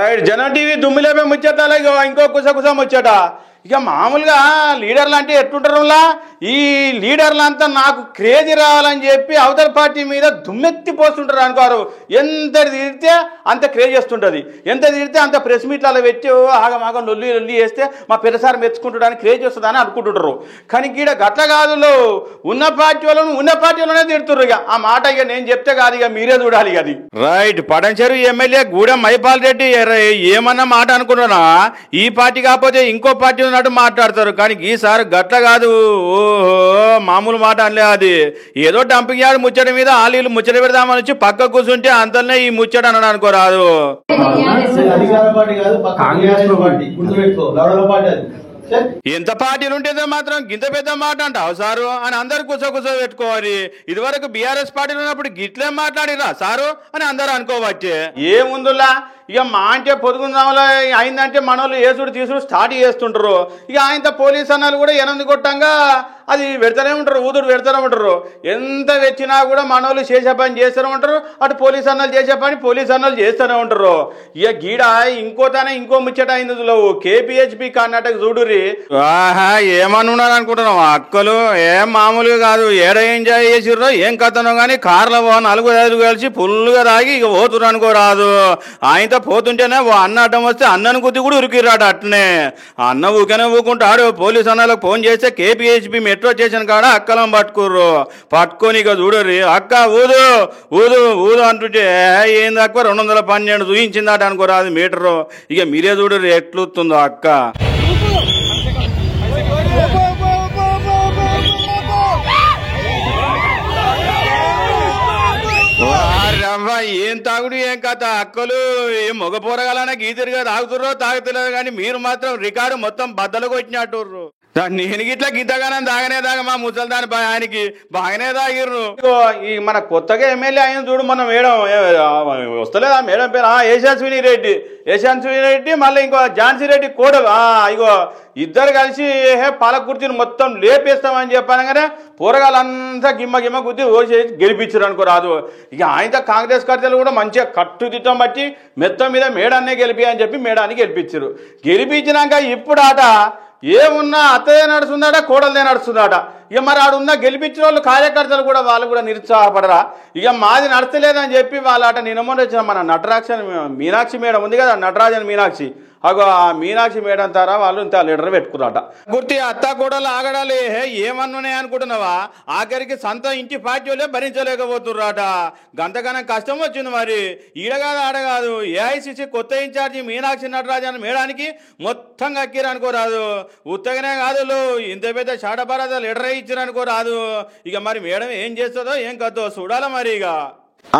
Right జనం TV దుమ్మిలేపే ముచ్చట ఇంకో కుస ముచ్చట ఇక మామూలుగా లీడర్లు అంటే ఎట్టుంటారులా ఈ లీడర్లంతా నాకు క్రేజీ రావాలని చెప్పి అవతల పార్టీ మీద దుమ్మెత్తి పోస్తుంటారు అనుకోరు. ఎంత తిరిగితే అంత క్రేజ్ చేస్తుంటుంది, ఎంత తిరిగితే అంత ప్రెస్ మీట్లలో పెట్టి ఆగమాగం లొల్లి చేస్తే మా పెద్దసారి మెచ్చుకుంటాడని క్రేజ్ వస్తుందని అనుకుంటుంటారు. కానీ ఈడ గట్ల కాదు, ఉన్న పార్టీ వాళ్ళనే తిడుతుర్రు. ఇక ఆ మాట ఇక నేను చెప్తే కాదు, ఇక మీరే చూడాలి. అది రైట్ పడంచెరు ఎమ్మెల్యే గూడెం మైపాల్ రెడ్డి ఏమన్నా మాట అనుకున్నారా, ఈ పార్టీ కాకపోతే ఇంకో పార్టీ ఉన్నట్టు మాట్లాడతారు. కానీ ఈసారి గట్ల కాదు, ఓహో మామూలు మాట అనలే. అది ఏదో డంపింగ్ యార్డ్ ముచ్చట మీద ఆలీలు ముచ్చట పెడదామని వచ్చి పక్క కూర్చుంటే అంతనే ఈ ముచ్చట అన్నాడు అనుకోరాదు. ఎంత పార్టీలు ఉంటేదో మాత్రం గింత పెద్ద మాట అంటావు సారు అని అందరు కూర్చో పెట్టుకోవాలి. ఇది వరకు బీఆర్ఎస్ పార్టీలు ఉన్నప్పుడు గిట్లే మాట్లాడిరా సారు అని అందరు అనుకోవచ్చు. ఏముందులా ఇక మా అంటే పొదుగుందాంలో అయిందంటే మనోళ్ళు ఏసుడు తీసుడు స్టార్ట్ చేస్తుంటారు. ఇక ఆయనతో పోలీస్ అన్నాలు కూడా 8 కొట్టంగా అది పెడతానే ఉంటారు, ఊదుడు పెడతానే ఉంటారు. ఎంత వచ్చినా కూడా మనోళ్ళు చేసే పని చేస్తూనే ఉంటారు, అటు పోలీస్ అన్నలు చేసే పని పోలీస్ అన్నలు చేస్తూనే ఉంటారు. ఇక గీడ ఇంకో ముచ్చట అయింది. కేపీహెచ్పి కర్ణాటక చూడురి. ఆహా ఏమనున్నారు అనుకుంటున్నావు అక్కలు, ఏం మామూలుగా కాదు. ఏడ ఎంజాయ్ చేసిర్రో ఏం కథనో కానీ కార్లో 4-5 కలిసి ఫుల్గా తాగి ఇక పోతురు అనుకోరాదు. ఆయనతో పోతుంటేనే అన్న అడ్డం వస్తే అన్నను గుద్ది కూడా ఉరికిరాడు. అట్నే అన్న ఊకనే ఊకుంటాడు. పోలీస్ అన్నలకు ఫోన్ చేస్తే కేపీహెచ్పి మెట్రో స్టేషన్ కాడ అక్కలం పట్టుకొని ఇక చూడరు. అక్క ఊదు ఊదు ఊదు అంటుంటే ఏంది అక్క 212 చూయించిందట అనుకోరాదు మీటరు. ఇక మీరే చూడరు ఎట్లుతుందో అక్క. ఏం తాగుడు ఏం కథ అక్కలు, ఏం మగ పోరగాలన్నా గీతిరిగా తాగుతుర్రో కానీ మీరు మాత్రం రికార్డు మొత్తం బద్దలకు వచ్చినట్టు. నేను గిట్లా గిద్దగానే తాగనే మా ముసలి దాని ఆయనకి బాగానే తాగిర్రు. ఈ మన కొత్తగా ఎమ్మెల్యే అయిన చూడు మన మేడం వస్తలేదా మేడం పేరు యశస్విని రెడ్డి మళ్ళీ ఇంకో ఝాన్సీ రెడ్డి కోడలు. ఇగో ఇద్దరు కలిసి పాలకుర్తిని మొత్తం లేపేస్తామని చెప్పానగానే పోరగాళ్ళంతా గిమ్మ గుద్ది గెలిపించారు అనుకోరాదు. ఇక ఆయనతో కాంగ్రెస్ కర్తలు కూడా మంచిగా కట్టుదిట్టం బట్టి మెత్తం మీద మేడాన్నే గెలిపి చెప్పి మేడాన్ని గెలిపించారు. గెలిపించినాక ఇప్పుడు ఆట ఏమున్నా అత్తయ్య నడుస్తుందట, కోడలదే నడుస్తుందట. ఇక మరి ఆడున్న గెలిపించిన వాళ్ళు కార్యకర్తలు కూడా వాళ్ళు కూడా నిరుత్సాహపడరా. ఇక మాది నడతలేదని చెప్పి వాళ్ళ నిన్న వచ్చిన మన మీనాక్షి మేడం ఉంది కదా, నటరాజన్ మీనాక్షి, అగో ఆ మీనాక్షి మేడం తారా వాళ్ళు ఇంత లీడర్ పెట్టుకున్నారట. గుర్తి అత్త కూడలు ఆగడాలే ఏమన్నాయి అనుకుంటున్నావా, ఆఖరికి సొంత ఇంటి పార్టీ వాళ్ళే భరించలేకపోతుర్రాట. గంతగానం కష్టం వచ్చింది. మరి ఈడగాదు ఆడగాదు ఏఐసిసి కొత్త ఇన్ఛార్జి మీనాక్షి నటరాజన్ మేడానికి మొత్తం కక్కిరు అనుకోరాదు. ఉత్తగానే కాదు ఇంత పెద్ద షాడపారాద లీడర్ ఇచ్చారు అనుకోరాదు. ఇక మరి మేడం ఏం చేస్తుందో ఏం కదో చూడాల మరి.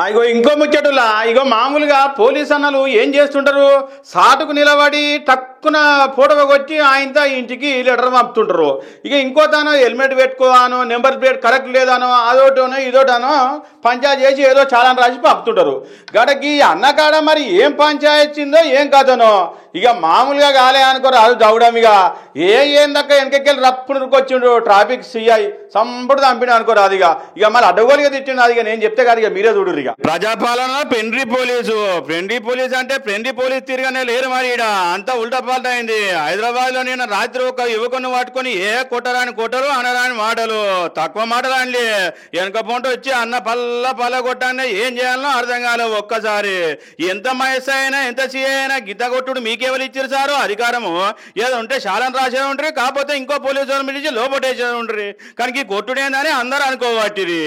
ఇగో ఇంకో ముచ్చటులా ఇగో మామూలుగా పోలీస్ అన్నలు ఏం చేస్తుంటారు, సాటుకు నిలబడి టక్కున ఫోటో కొట్టి ఆయనతో ఇంటికి లెటర్ పంపుతుంటారు. ఇక ఇంకో తానో హెల్మెట్ పెట్టుకోవానో, నెంబర్ ప్లేట్ కరెక్ట్ లేదానో, అదోటోనో ఇదోటానో పంచాయతీ చేసి ఏదో చాలా రాసి పంపుతుంటారు. గడకి అన్నకాడ మరి ఏం పంచాయతీందో ఏం కథనో. ఇక మామూలుగా కాలే అనుకోరు అది దౌడం. ఇక ఏందక్క వెనకెళ్ళి రప్పును రుకొచ్చిండు ట్రాఫిక్ సిఐ సంపుడు చంపిడు అనుకోరు. అది ఇక మళ్ళీ అడ్డగోలుగా తిట్టిండు. అది నేను చెప్తే కాదు, ఇక మీరే చూడరు. ఇక ప్రజాపాలన ఫ్రెండ్లీ పోలీసు అంటే ఫ్రెండ్లీ పోలీస్ తిరగానే లేరు. మరి ఈడ అంతా ఉల్టా పాల్టా అయింది. హైదరాబాద్ లో నేను రాత్రి ఒక యువకుని పట్టుకొని కొట్టరాని కొట్టరు, అనరాని మాటలు, తక్కువ మాటలు అండి. వెనక పొంట వచ్చి అన్న పల్ల కొట్టానే ఏం చేయాలనో అర్థం కాలేదు. ఒక్కసారి ఎంత మహేష్ అయినా ఎంత సిఐ అయినా గిద్ద కొట్టుడు మీకెవరు ఇచ్చారు సారు అధికారము? ఏదో ఉంటే చాలా రాసే ఉంటారు, కాకపోతే ఇంకో పోలీసు వాళ్ళు పిలిచి లోపటేసే ఉంటారు. కానీ కొట్టుడేందని అందరూ అనుకోబట్టిది.